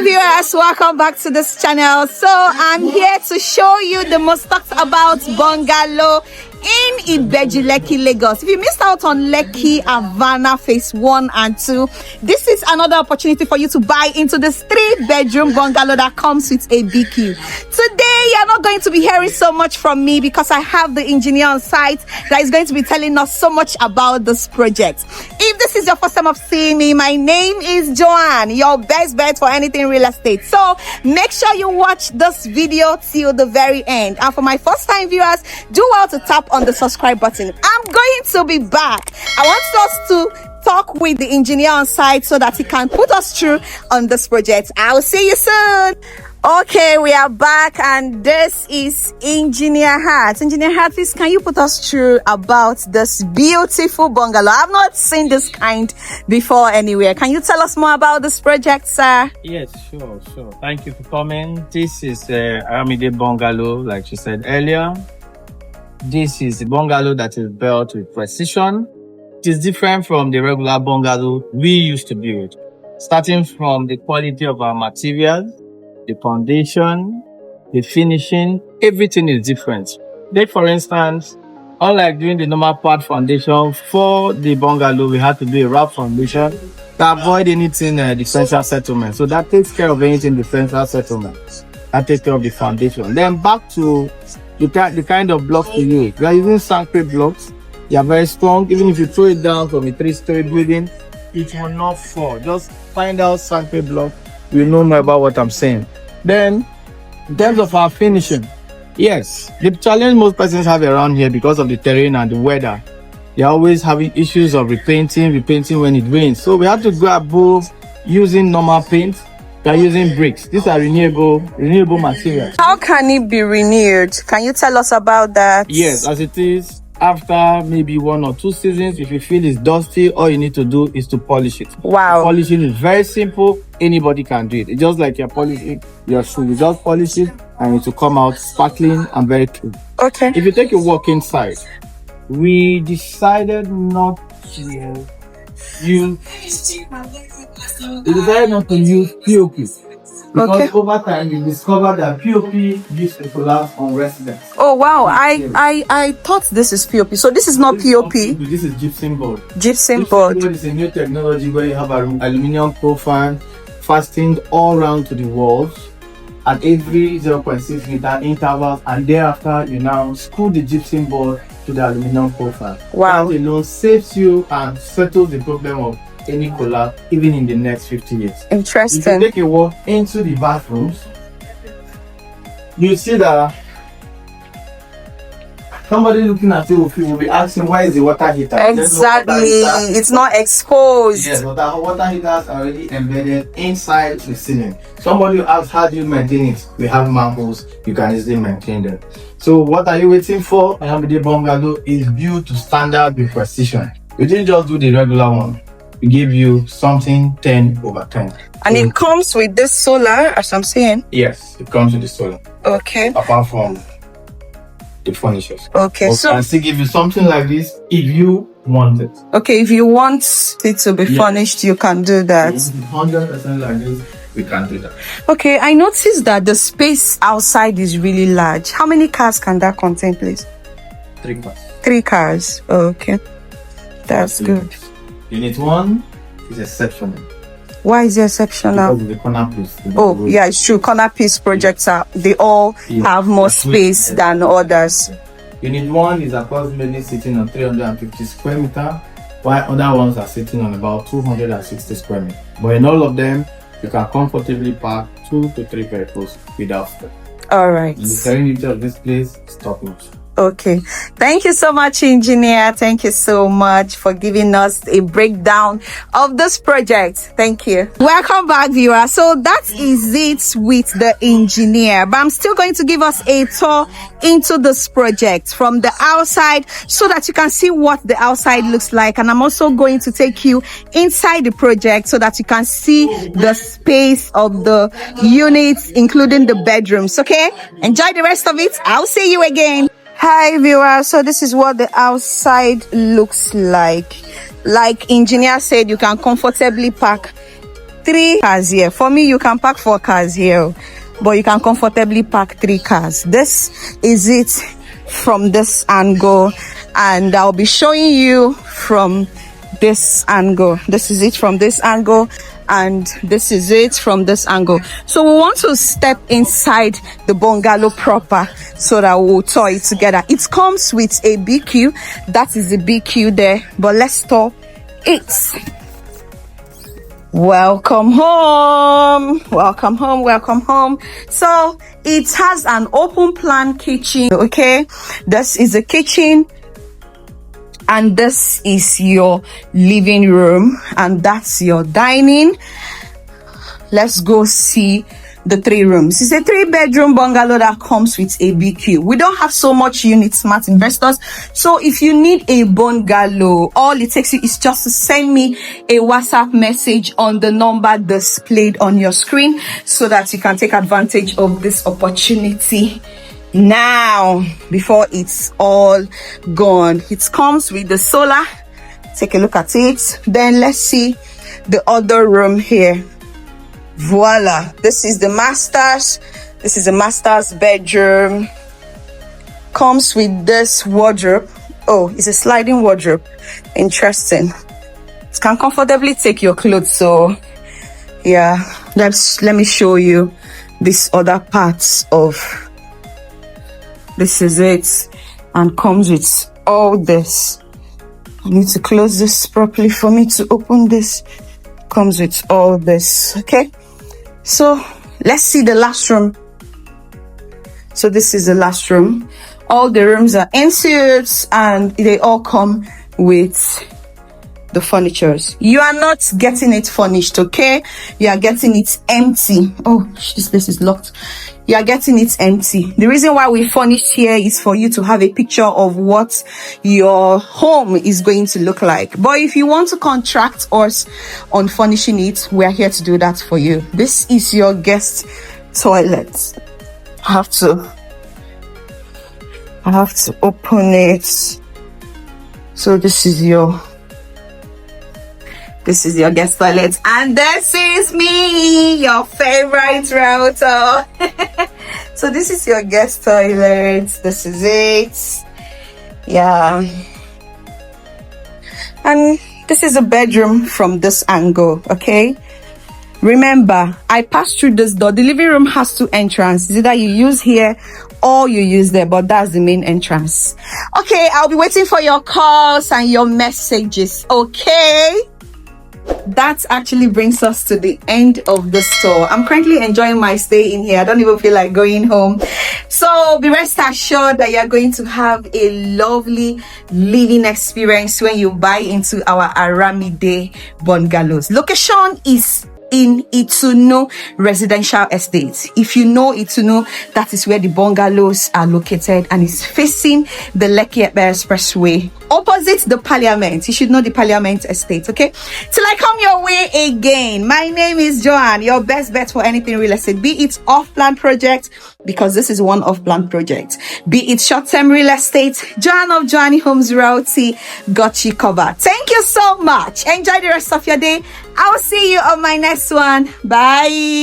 Hi viewers, welcome back to this channel. So I'm here to show you the most talked about bungalow in Ibeju-Lekki, Lagos. If you missed out on Lekki Havana phase 1 and 2, this is another opportunity for you to buy into this 3-bedroom bungalow that comes with a BQ. Today you're not going to be hearing so much from me because I have the engineer on site that is going to be telling us so much about this project. If this is your first time of seeing me, my name is Joanne, your best bet for anything real estate. So make sure you watch this video till the very end. And for my first time viewers, do well to tap on the subscribe button. I'm going to be back. I want us to talk with the engineer on site so that he can put us through on this project. I'll see you soon. Okay, we are back and this is Engineer Hart. Engineer Hart, please can you put us through about this beautiful bungalow? I've not seen this kind before anywhere. Can you tell us more about this project, sir? Yes, sure. Thank you for coming. This is Aramide bungalow, like she said earlier. This is a bungalow that is built with precision. It is different from the regular bungalow we used to build. Starting from the quality of our materials, the foundation, the finishing, everything is different. Take for instance, unlike doing the normal part foundation for the bungalow, we had to do a wrap foundation to avoid anything differential settlement. So that takes care of anything differential settlement. That takes care of the foundation. Then back to the kind of blocks we use. We are using concrete blocks. They are very strong. Even if you throw it down from a 3-story building, it will not fall. Just find out concrete block. You know more about what I'm saying. Then, in terms of our finishing, yes, the challenge most persons have around here because of the terrain and the weather, they're always having issues of repainting when it rains. So we have to go above using normal paint. We are using bricks. These are renewable materials. How can it be renewed? Can you tell us about that? Yes, as it is, after maybe 1 or 2 seasons, if you feel it's dusty, all you need to do is to polish it. Wow. Polishing is very simple. Anybody can do it. It's just like you're polishing your shoe. You just polish it and it will come out sparkling and very clean. Okay. If you take a walk inside, we decided not to use POP. Because over time you discover that POP gives a collapse on residents. Oh wow, I thought this is POP. So this is not POP. This is gypsum board. Gypsum board is a new technology where you have an aluminum profile fastened all around to the walls at every 0.6 meter intervals, and thereafter you now screw the gypsum board to the aluminum profile. Wow. That alone saves you and settles the problem of any collapse even in the next 50 years. Interesting. If you take a walk into the bathrooms, you see that somebody looking at you will be asking, why is the water heater? Exactly. It's not exposed. Yes, but our water heaters are already embedded inside the ceiling. Somebody will ask, how do you maintain it? We have manholes, you can easily maintain them. So what are you waiting for? Arámidé bungalow is built to standard with precision. We didn't just do the regular one. We give you something 10/10. And it comes with this solar, as I'm saying? Yes, it comes with the solar. Okay. Apart from the furnitures. Okay, but so I can still give you something like this if you want it. Okay, if you want it to be furnished, you can do that. 100% like this, we can do that. Okay, I noticed that the space outside is really large. How many cars can that contain, please? 3 cars. 3 cars. Okay, that's good. Unit 1 is exceptional. Why is it exceptional? Because of the corner piece. Oh, yeah, it's true. Corner piece projects they all have more space than others. Unit 1 is approximately sitting on 350 square meter, while other ones are sitting on about 260 square meter. But in all of them, you can comfortably park 2 to 3 vehicles without stress. All right. And the serenity of this place is top notch. Okay, thank you so much, engineer. Thank you so much for giving us a breakdown of this project. Thank you. Welcome back, viewer. So that is it with the engineer, but I'm still going to give us a tour into this project from the outside so that you can see what the outside looks like, and I'm also going to take you inside the project so that you can see the space of the units, including the bedrooms. Okay, enjoy the rest of it. I'll see you again. Hi viewers, so this is what the outside looks like. Like engineer said, you can comfortably park 3 cars here. For me, you can park 4 cars here, but you can comfortably park 3 cars. This is it from this angle, and I'll be showing you from this angle. This is it from this angle, and this is it from this angle. So we want to step inside the bungalow proper so that we'll tour it together. It comes with a BQ. That is the BQ there, but let's tour it. Welcome home, welcome home, welcome home. So it has an open plan kitchen. Okay, this is the kitchen, and this is your living room, and that's your dining. Let's go see the 3 rooms. It's a 3-bedroom bungalow that comes with a BQ. We don't have so much units, smart investors. So if you need a bungalow, all it takes you is just to send me a WhatsApp message on the number displayed on your screen so that you can take advantage of this opportunity now before it's all gone. It comes with the solar. Take a look at it. Then let's see the other room here. Voila, this is the master's. This is the master's bedroom. Comes with this wardrobe. Oh, it's a sliding wardrobe. Interesting. It can comfortably take your clothes. So yeah, let me show you these other parts of. This is it, and comes with all this. I need to close this properly for me to open this. Comes with all this. Okay, so let's see the last room. So this is the last room. All the rooms are en suites, and they all come with the furnitures. You are not getting it furnished, okay? You are getting it empty. Oh, this place is locked. You are getting it empty. The reason why we furnish here is for you to have a picture of what your home is going to look like. But if you want to contract us on furnishing it, we are here to do that for you. This is your guest toilet. I have to open it. So this is your guest toilet, and this is me, your favorite router. So this is your guest toilet. This is it. Yeah, and this is a bedroom from this angle. Okay, remember, I passed through this door. The living room has 2 entrances. Either you use here or you use there, but that's the main entrance. Okay, I'll be waiting for your calls and your messages. Okay, that actually brings us to the end of the store. I'm currently enjoying my stay in here. I don't even feel like going home. So be rest assured that you're going to have a lovely living experience when you buy into our Arámidé bungalows. Location is in Itunu residential estate. If you know Itunu, that is where the bungalows are located, and it's facing the Lekki Epe Expressway, opposite the Parliament. You should know the Parliament estate. Okay, till I come your way again, my name is Joanne, your best bet for anything real estate, be it off-plan project, because this is one off-plan project, be it short-term real estate. Joanne of Joanne Homes Realty got you covered. Thank you so much. Enjoy the rest of your day. I'll see you on my next one. Bye.